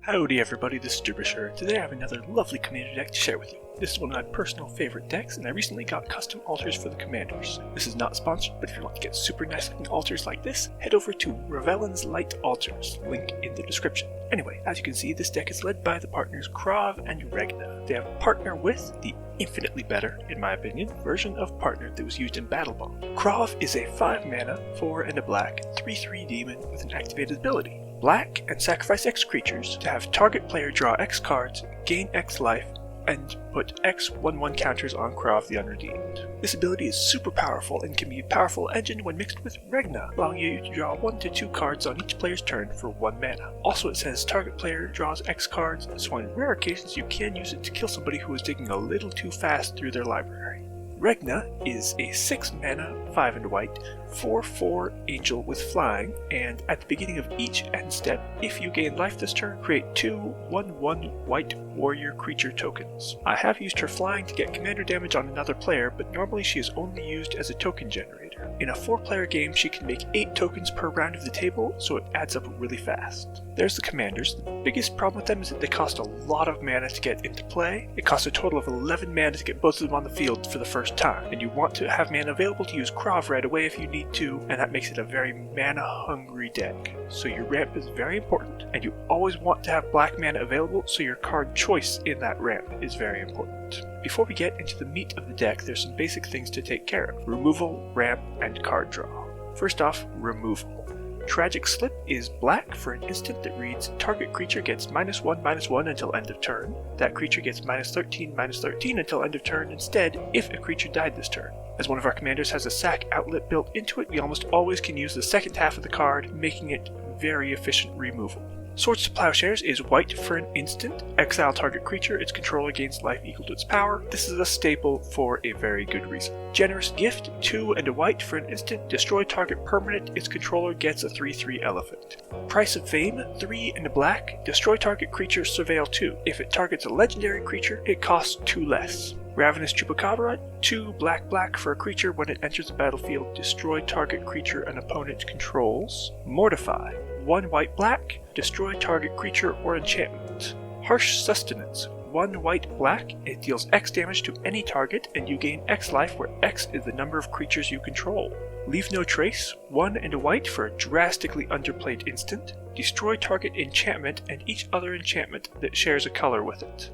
Howdy everybody, this is Derbyshire. Today I have another lovely commander deck to share with you. This is one of my personal favorite decks, and I recently got custom altars for the commanders. This is not sponsored, but if you want to get super nice looking altars like this, head over to revelenslightalters, link in the description. Anyway, as you can see, this deck is led by the partners Krav and Regna. They have a partner with the infinitely better, in my opinion, version of partner that was used in Battlebond. Krav is a 5 mana, 4 and a black, 3/3 demon with an activated ability. Black and sacrifice X creatures to have target player draw X cards, gain X life, and put X 1/1 counters on Krav the Unredeemed. This ability is super powerful and can be a powerful engine when mixed with Regna, allowing you to draw 1 to 2 cards on each player's turn for 1 mana. Also it says target player draws X cards, so on rare occasions you can use it to kill somebody who is digging a little too fast through their library. Regna is a 6 mana, 5 and white, 4/4 angel with flying, and at the beginning of each end step, if you gain life this turn, create 2 1/1 white warrior creature tokens. I have used her flying to get commander damage on another player, but normally she is only used as a token generator. In a 4-player game, she can make 8 tokens per round of the table, so it adds up really fast. There's the commanders. The biggest problem with them is that they cost a lot of mana to get into play. It costs a total of 11 mana to get both of them on the field for the first time, and you want to have mana available to use Krav right away if you need to, and that makes it a very mana-hungry deck. So your ramp is very important, and you always want to have black mana available, so your card choice in that ramp is very important. Before we get into the meat of the deck, there's some basic things to take care of: removal, ramp, and card draw. First off, removal. Tragic Slip is black for an instant that reads target creature gets -1/-1 until end of turn. That creature gets -13/-13 until end of turn instead if a creature died this turn. As one of our commanders has a sack outlet built into it, we almost always can use the second half of the card, making it very efficient removal. Swords to Plowshares is white for an instant. Exile target creature, its controller gains life equal to its power. This is a staple for a very good reason. Generous Gift, 2 and a white for an instant. Destroy target permanent, its controller gets a 3/3 elephant. Price of Fame, 3 and a black. Destroy target creature, surveil 2. If it targets a legendary creature, it costs 2 less. Ravenous Chupacabra, 2 black for a creature. When it enters the battlefield, destroy target creature an opponent controls. Mortify, 1 white-black, destroy target creature or enchantment. Harsh Sustenance, 1 white-black, it deals X damage to any target and you gain X life where X is the number of creatures you control. Leave No Trace, 1 and a white for a drastically underplayed instant. Destroy target enchantment and each other enchantment that shares a color with it.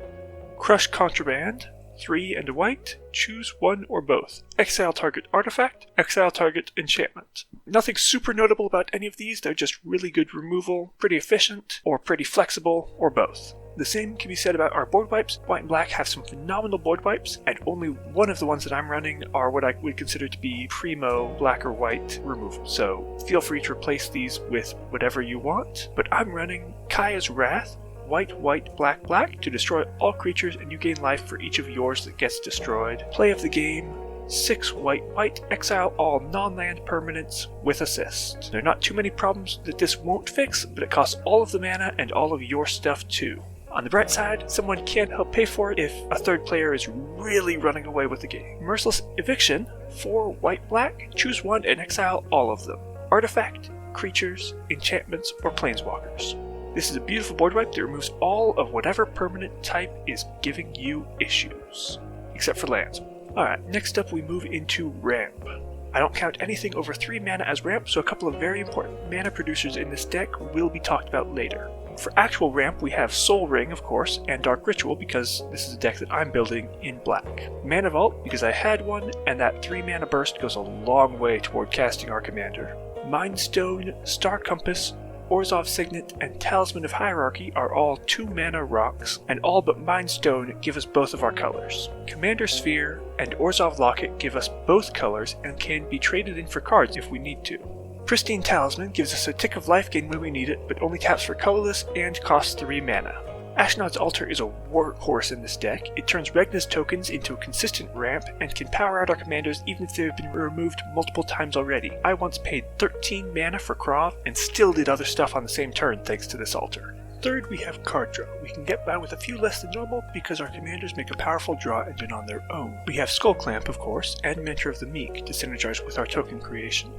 Crush Contraband, 3 and a white, choose 1 or both. Exile target artifact, exile target enchantment. Nothing super notable about any of these, they're just really good removal, pretty efficient, or pretty flexible, or both. The same can be said about our board wipes. White and black have some phenomenal board wipes, and only one of the ones that I'm running are what I would consider to be primo black or white removal. So feel free to replace these with whatever you want, but I'm running Kaya's Wrath, white, black to destroy all creatures and you gain life for each of yours that gets destroyed. Play of the game, 6 white, exile all non-land permanents with assist. There are not too many problems that this won't fix, but it costs all of the mana and all of your stuff too. On the bright side, someone can help pay for it if a third player is really running away with the game. Merciless Eviction, 4 white, choose 1 and exile all of them. Artifact, creatures, enchantments, or planeswalkers. This is a beautiful board wipe that removes all of whatever permanent type is giving you issues. Except for lands. Alright, next up we move into ramp. I don't count anything over 3 mana as ramp, so a couple of very important mana producers in this deck will be talked about later. For actual ramp, we have Soul Ring, of course, and Dark Ritual, because this is a deck that I'm building in black. Mana Vault, because I had one, and that 3 mana burst goes a long way toward casting our commander. Mind Stone, Star Compass, Orzhov Signet, and Talisman of Hierarchy are all 2 mana rocks, and all but Mind Stone give us both of our colors. Commander Sphere and Orzhov Locket give us both colors and can be traded in for cards if we need to. Pristine Talisman gives us a tick of life gain when we need it, but only taps for colorless and costs 3 mana. Ashnod's Altar is a workhorse in this deck. It turns Regna's tokens into a consistent ramp and can power out our commanders even if they have been removed multiple times already. I once paid 13 mana for Krav and still did other stuff on the same turn thanks to this altar. Third, we have card draw. We can get by with a few less than normal because our commanders make a powerful draw engine on their own. We have Skull Clamp, of course, and Mentor of the Meek to synergize with our token creation.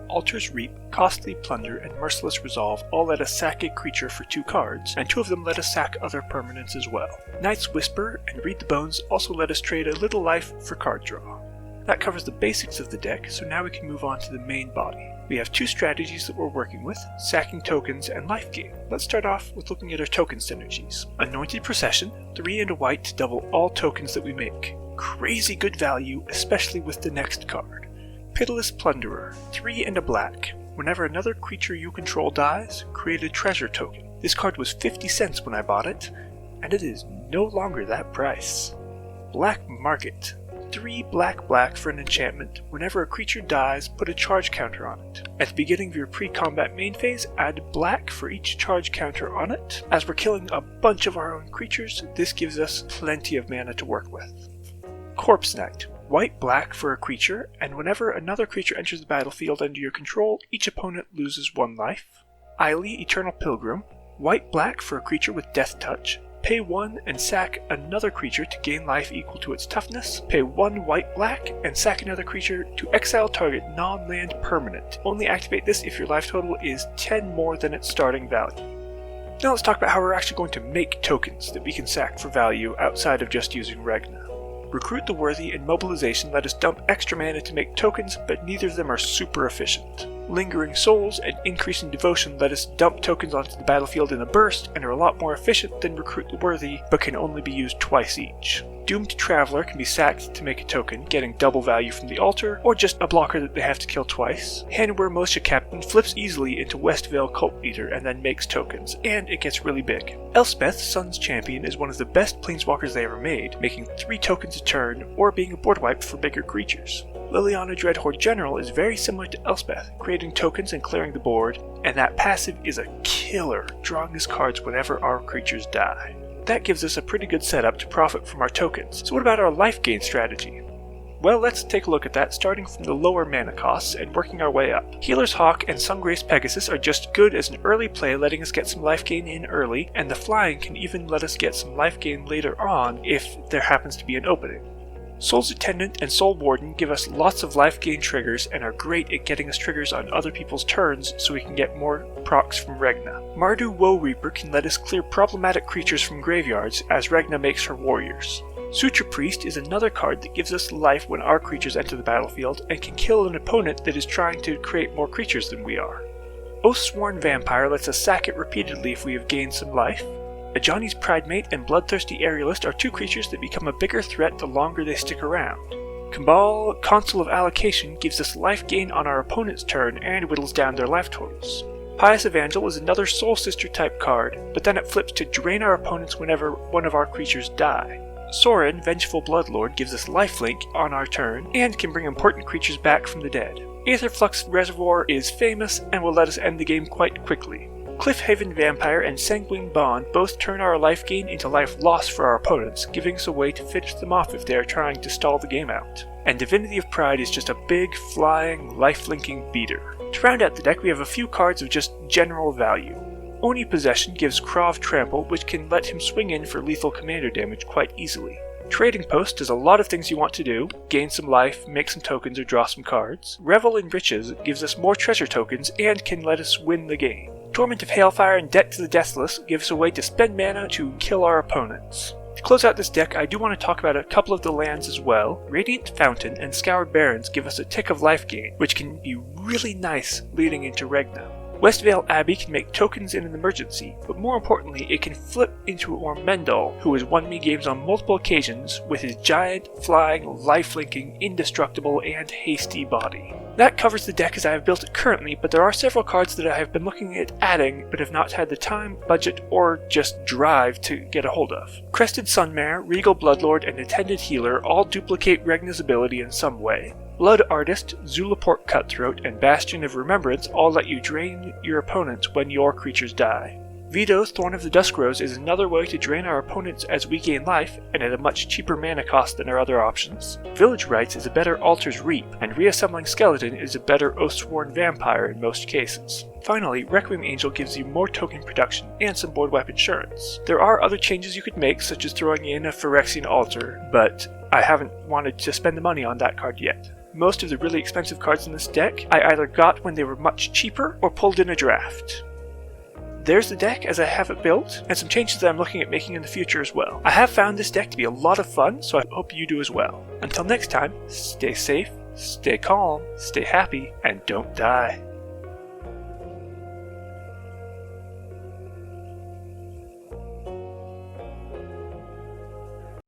Altar's Reap, Costly Plunder, and Merciless Resolve all let us sack a creature for 2 cards, and 2 of them let us sack other permanents as well. Night's Whisper and Read the Bones also let us trade a little life for card draw. That covers the basics of the deck, so now we can move on to the main body. We have 2 strategies that we're working with, sacking tokens and Lifegain. Let's start off with looking at our token synergies. Anointed Procession, 3 and a white to double all tokens that we make. Crazy good value, especially with the next card. Pitiless Plunderer, 3 and a black. Whenever another creature you control dies, create a treasure token. This card was 50 cents when I bought it, and it is no longer that price. Black Market, 3 black for an enchantment. Whenever a creature dies, put a charge counter on it. At the beginning of your pre-combat main phase, add black for each charge counter on it. As we're killing a bunch of our own creatures, this gives us plenty of mana to work with. Corpse Knight, white-black for a creature, and whenever another creature enters the battlefield under your control, each opponent loses 1 life. Eily, Eternal Pilgrim, white-black for a creature with Death Touch. Pay 1 and sack another creature to gain life equal to its toughness. Pay 1 white-black and sack another creature to exile target non-land permanent. Only activate this if your life total is 10 more than its starting value. Now let's talk about how we're actually going to make tokens that we can sack for value outside of just using Regna. Recruit the Worthy and Mobilization let us dump extra mana to make tokens, but neither of them are super efficient. Lingering Souls and Increasing Devotion let us dump tokens onto the battlefield in a burst and are a lot more efficient than Recruit the Worthy, but can only be used twice each. Doomed Traveler can be sacked to make a token, getting double value from the altar, or just a blocker that they have to kill twice. Hanweir Militia Captain flips easily into Westvale Cult Leader and then makes tokens, and it gets really big. Elspeth, Sun's Champion, is one of the best planeswalkers they ever made, making 3 tokens a turn, or being a board wipe for bigger creatures. Liliana Dreadhorde General is very similar to Elspeth, creating tokens and clearing the board, and that passive is a killer, drawing us cards whenever our creatures die. That gives us a pretty good setup to profit from our tokens. So what about our life gain strategy? Well, let's take a look at that, starting from the lower mana costs and working our way up. Healer's Hawk and Sungrace Pegasus are just good as an early play, letting us get some life gain in early, and the Flying can even let us get some life gain later on if there happens to be an opening. Soul's Attendant and Soul Warden give us lots of life gain triggers and are great at getting us triggers on other people's turns so we can get more procs from Regna. Mardu Woe Reaper can let us clear problematic creatures from graveyards as Regna makes her warriors. Suture Priest is another card that gives us life when our creatures enter the battlefield and can kill an opponent that is trying to create more creatures than we are. Oathsworn Vampire lets us sack it repeatedly if we have gained some life. Ajani's Pridemate and Bloodthirsty Aerialist are 2 creatures that become a bigger threat the longer they stick around. Cabal Consul of Allocation gives us life gain on our opponent's turn and whittles down their life totals. Pious Evangel is another Soul Sister type card, but then it flips to drain our opponents whenever one of our creatures die. Sorin, Vengeful Bloodlord, gives us lifelink on our turn and can bring important creatures back from the dead. Aetherflux Reservoir is famous and will let us end the game quite quickly. Cliffhaven Vampire and Sanguine Bond both turn our life gain into life loss for our opponents, giving us a way to finish them off if they are trying to stall the game out. And Divinity of Pride is just a big, flying, life-linking beater. To round out the deck, we have a few cards of just general value. Oni Possession gives Krav Trample, which can let him swing in for lethal commander damage quite easily. Trading Post does a lot of things you want to do: gain some life, make some tokens, or draw some cards. Revel in Riches gives us more treasure tokens and can let us win the game. Torment of Hailfire and Debt to the Deathless give us a way to spend mana to kill our opponents. To close out this deck, I do want to talk about a couple of the lands as well. Radiant Fountain and Scoured Barrens give us a tick of life gain, which can be really nice leading into Regna. Westvale Abbey can make tokens in an emergency, but more importantly, it can flip into Ormendal, who has won me games on multiple occasions with his giant, flying, life-linking, indestructible, and hasty body. That covers the deck as I have built it currently, but there are several cards that I have been looking at adding, but have not had the time, budget, or just drive to get a hold of. Crested Sunmare, Regal Bloodlord, and Attended Healer all duplicate Regna's ability in some way. Blood Artist, Zulaport Cutthroat, and Bastion of Remembrance all let you drain your opponents when your creatures die. Vito, Thorn of the Duskrose, is another way to drain our opponents as we gain life, and at a much cheaper mana cost than our other options. Village Rites is a better Altar's Reap, and Reassembling Skeleton is a better Oathsworn Vampire in most cases. Finally, Requiem Angel gives you more token production and some board wipe insurance. There are other changes you could make, such as throwing in a Phyrexian Altar, but I haven't wanted to spend the money on that card yet. Most of the really expensive cards in this deck I either got when they were much cheaper or pulled in a draft. There's the deck as I have it built, and some changes that I'm looking at making in the future as well. I have found this deck to be a lot of fun, so I hope you do as well. Until next time, stay safe, stay calm, stay happy, and don't die.